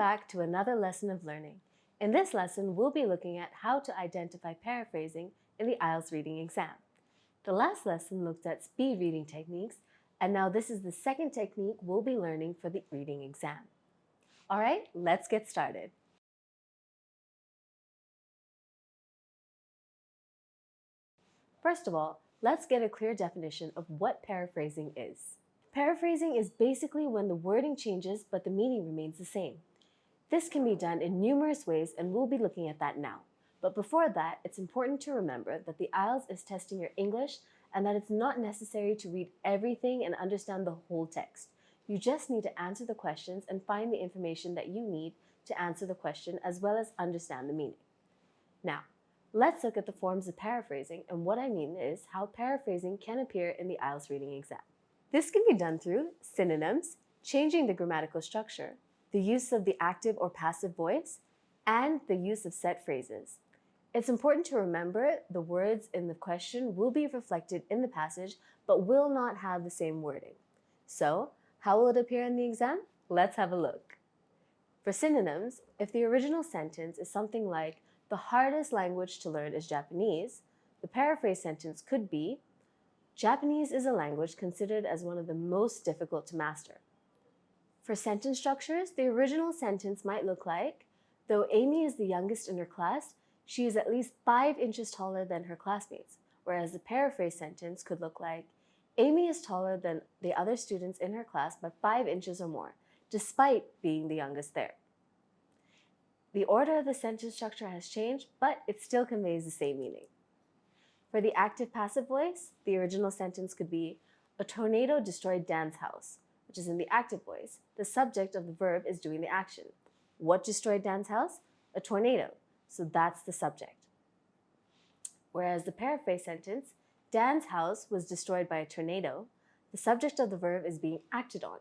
back to another lesson of learning. In this lesson, we'll be looking at how to identify paraphrasing in the IELTS Reading Exam. The last lesson looked at speed reading techniques, and now this is the second technique we'll be learning for the reading exam. All right, let's get started. First of all, let's get a clear definition of what paraphrasing is. Paraphrasing is basically when the wording changes but the meaning remains the same. This can be done in numerous ways, and we'll be looking at that now. But before that, it's important to remember that the IELTS is testing your English and that it's not necessary to read everything and understand the whole text. You just need to answer the questions and find the information that you need to answer the question as well as understand the meaning. Now, let's look at the forms of paraphrasing, and what I mean is how paraphrasing can appear in the IELTS reading exam. This can be done through synonyms, changing the grammatical structure, the use of the active or passive voice, and the use of set phrases. It's important to remember the words in the question will be reflected in the passage but will not have the same wording. So, how will it appear in the exam? Let's have a look. For synonyms, if the original sentence is something like, "The hardest language to learn is Japanese," the paraphrase sentence could be, "Japanese is a language considered as one of the most difficult to master." For sentence structures, the original sentence might look like, "Though Amy is the youngest in her class, she is at least 5 inches taller than her classmates," whereas the paraphrase sentence could look like, "Amy is taller than the other students in her class by 5 inches or more, despite being the youngest there." The order of the sentence structure has changed, but it still conveys the same meaning. For the active-passive voice, the original sentence could be, "A tornado destroyed Dan's house," which is in the active voice. The subject of the verb is doing the action. What destroyed Dan's house? A tornado. So that's the subject. Whereas the paraphrase sentence, "Dan's house was destroyed by a tornado," the subject of the verb is being acted on.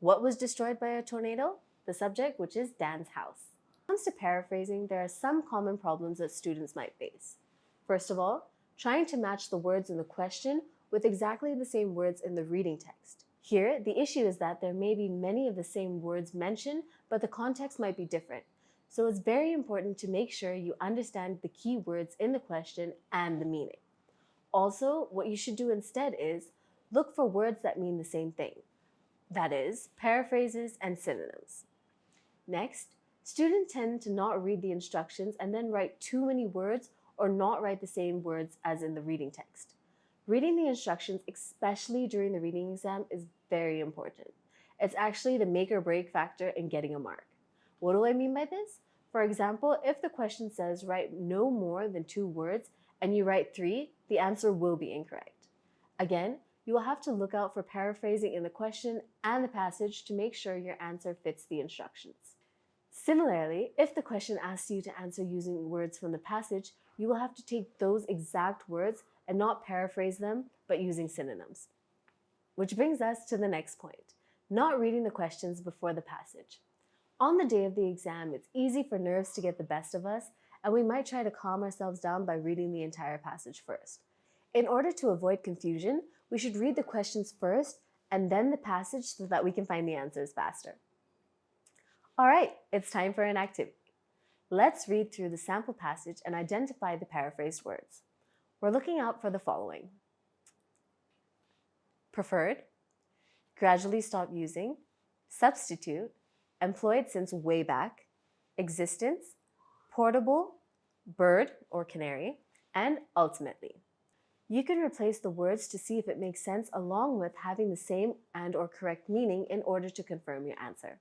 What was destroyed by a tornado? The subject, which is Dan's house. When it comes to paraphrasing, there are some common problems that students might face. First of all, trying to match the words in the question with exactly the same words in the reading text. Here, the issue is that there may be many of the same words mentioned, but the context might be different. So it's very important to make sure you understand the key words in the question and the meaning. Also, what you should do instead is look for words that mean the same thing. That is, paraphrases and synonyms. Next, students tend to not read the instructions and then write too many words or not write the same words as in the reading text. Reading the instructions, especially during the reading exam, is very important. It's actually the make or break factor in getting a mark. What do I mean by this? For example, if the question says write no more than 2 words and you write 3, the answer will be incorrect. Again, you will have to look out for paraphrasing in the question and the passage to make sure your answer fits the instructions. Similarly, if the question asks you to answer using words from the passage, you will have to take those exact words and not paraphrase them, but using synonyms. Which brings us to the next point, not reading the questions before the passage. On the day of the exam, it's easy for nerves to get the best of us, and we might try to calm ourselves down by reading the entire passage first. In order to avoid confusion, we should read the questions first and then the passage so that we can find the answers faster. All right, it's time for an activity. Let's read through the sample passage and identify the paraphrased words. We're looking out for the following: preferred, gradually stopped using, substitute, employed since way back, existence, portable, bird or canary, and ultimately. You can replace the words to see if it makes sense along with having the same and/or correct meaning in order to confirm your answer.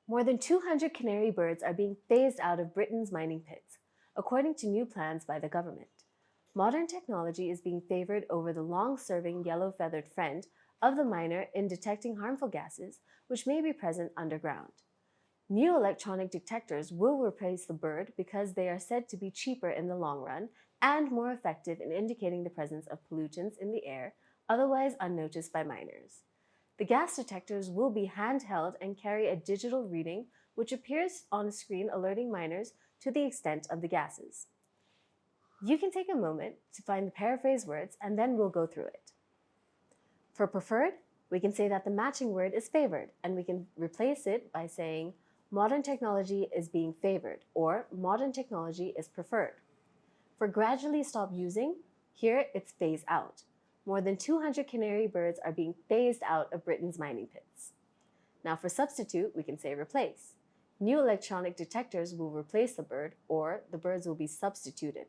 More than 200 canary birds are being phased out of Britain's mining pits, according to new plans by the government. Modern technology is being favored over the long-serving yellow-feathered friend of the miner in detecting harmful gases which may be present underground. New electronic detectors will replace the bird because they are said to be cheaper in the long run and more effective in indicating the presence of pollutants in the air, otherwise unnoticed by miners. The gas detectors will be handheld and carry a digital reading which appears on a screen alerting miners to the extent of the gases. You can take a moment to find the paraphrase words and then we'll go through it. For preferred, we can say that the matching word is favored, and we can replace it by saying modern technology is being favored or modern technology is preferred. For gradually stop using, here it's phase out. More than 200 canary birds are being phased out of Britain's mining pits. Now for substitute, we can say replace. New electronic detectors will replace the bird, or the birds will be substituted.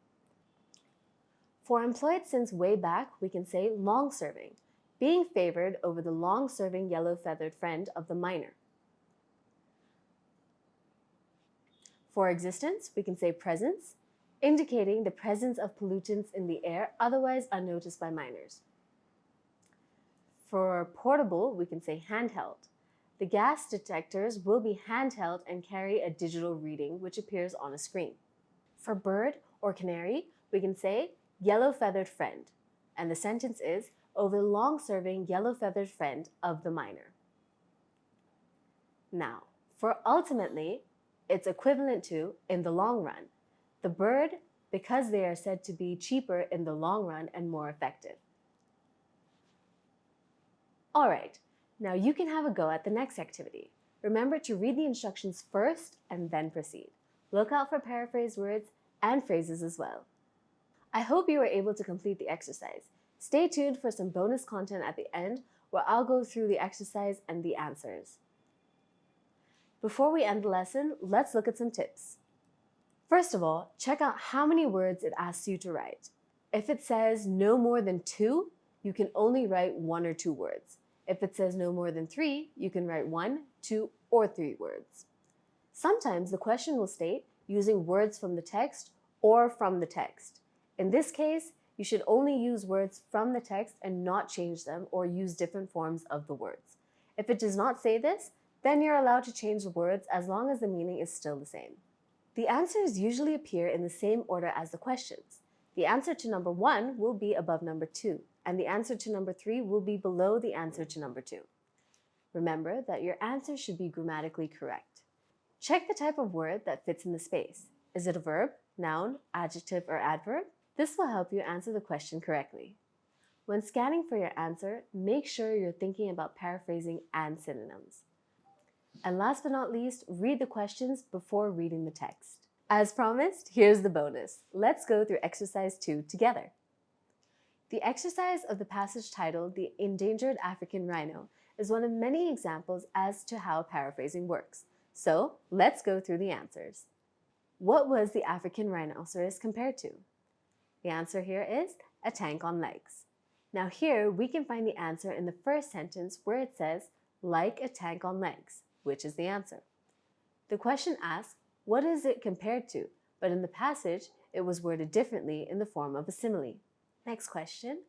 For employed since way back, we can say long-serving, being favored over the long-serving yellow-feathered friend of the miner. For existence, we can say presence, indicating the presence of pollutants in the air otherwise unnoticed by miners. For portable, we can say handheld. The gas detectors will be handheld and carry a digital reading which appears on a screen. For bird or canary, we can say yellow-feathered friend, and the sentence is over the long-serving yellow-feathered friend of the miner. Now, for ultimately, it's equivalent to in the long run. The bird, because they are said to be cheaper in the long run and more effective. All right, now you can have a go at the next activity. Remember to read the instructions first and then proceed. Look out for paraphrase words and phrases as well. I hope you were able to complete the exercise. Stay tuned for some bonus content at the end where I'll go through the exercise and the answers. Before we end the lesson, let's look at some tips. First of all, check out how many words it asks you to write. If it says no more than 2, you can only write 1 or 2 words. If it says no more than 3, you can write 1, 2, or 3 words. Sometimes the question will state using words from the text or from the text. In this case, you should only use words from the text and not change them or use different forms of the words. If it does not say this, then you're allowed to change the words as long as the meaning is still the same. The answers usually appear in the same order as the questions. The answer to number 1 will be above number 2, and the answer to number 3 will be below the answer to number 2. Remember that your answer should be grammatically correct. Check the type of word that fits in the space. Is it a verb, noun, adjective, or adverb? This will help you answer the question correctly. When scanning for your answer, make sure you're thinking about paraphrasing and synonyms. And last but not least, read the questions before reading the text. As promised, here's the bonus. Let's go through exercise 2 together. The exercise of the passage titled The Endangered African Rhino is one of many examples as to how paraphrasing works. So let's go through the answers. What was the African rhinoceros compared to? The answer here is a tank on legs. Now here we can find the answer in the first sentence where it says, like a tank on legs, which is the answer. The question asks, what is it compared to? But in the passage, it was worded differently in the form of a simile. Next question,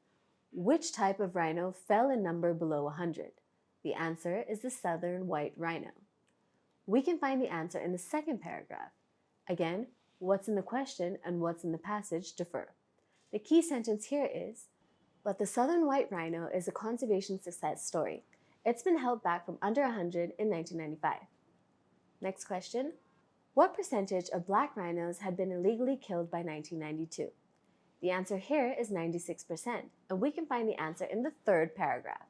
which type of rhino fell in number below 100? The answer is the southern white rhino. We can find the answer in the second paragraph. Again, what's in the question and what's in the passage differ. The key sentence here is, but the southern white rhino is a conservation success story. It's been held back from under 100 in 1995. Next question, what percentage of black rhinos had been illegally killed by 1992? The answer here is 96%, and we can find the answer in the third paragraph.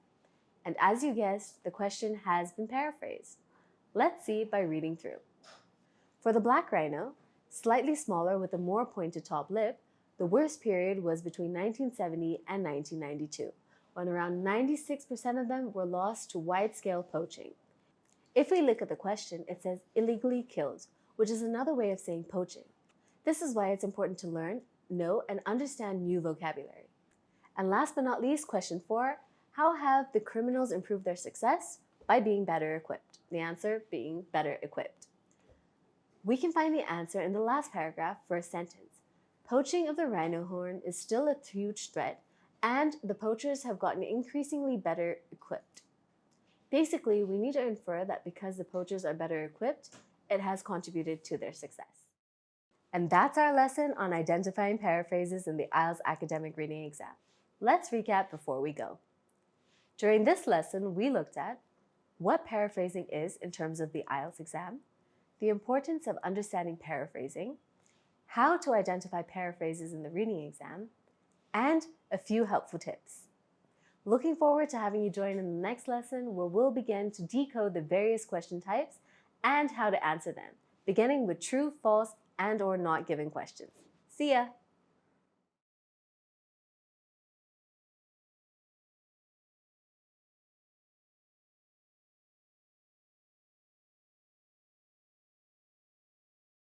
And as you guessed, the question has been paraphrased. Let's see by reading through. For the black rhino, slightly smaller with a more pointed top lip, the worst period was between 1970 and 1992, when around 96% of them were lost to wide-scale poaching. If we look at the question, it says illegally killed, which is another way of saying poaching. This is why it's important to learn, know, and understand new vocabulary. And last but not least, question 4, how have the criminals improved their success? By being better equipped. The answer being better equipped. We can find the answer in the last paragraph, first sentence. Poaching of the rhino horn is still a huge threat, and the poachers have gotten increasingly better equipped. Basically, we need to infer that because the poachers are better equipped, it has contributed to their success. And that's our lesson on identifying paraphrases in the IELTS Academic Reading Exam. Let's recap before we go. During this lesson, we looked at what paraphrasing is in terms of the IELTS exam, the importance of understanding paraphrasing, how to identify paraphrases in the reading exam, and a few helpful tips. Looking forward to having you join in the next lesson where we'll begin to decode the various question types and how to answer them, beginning with true, false, and/or not given questions. See ya!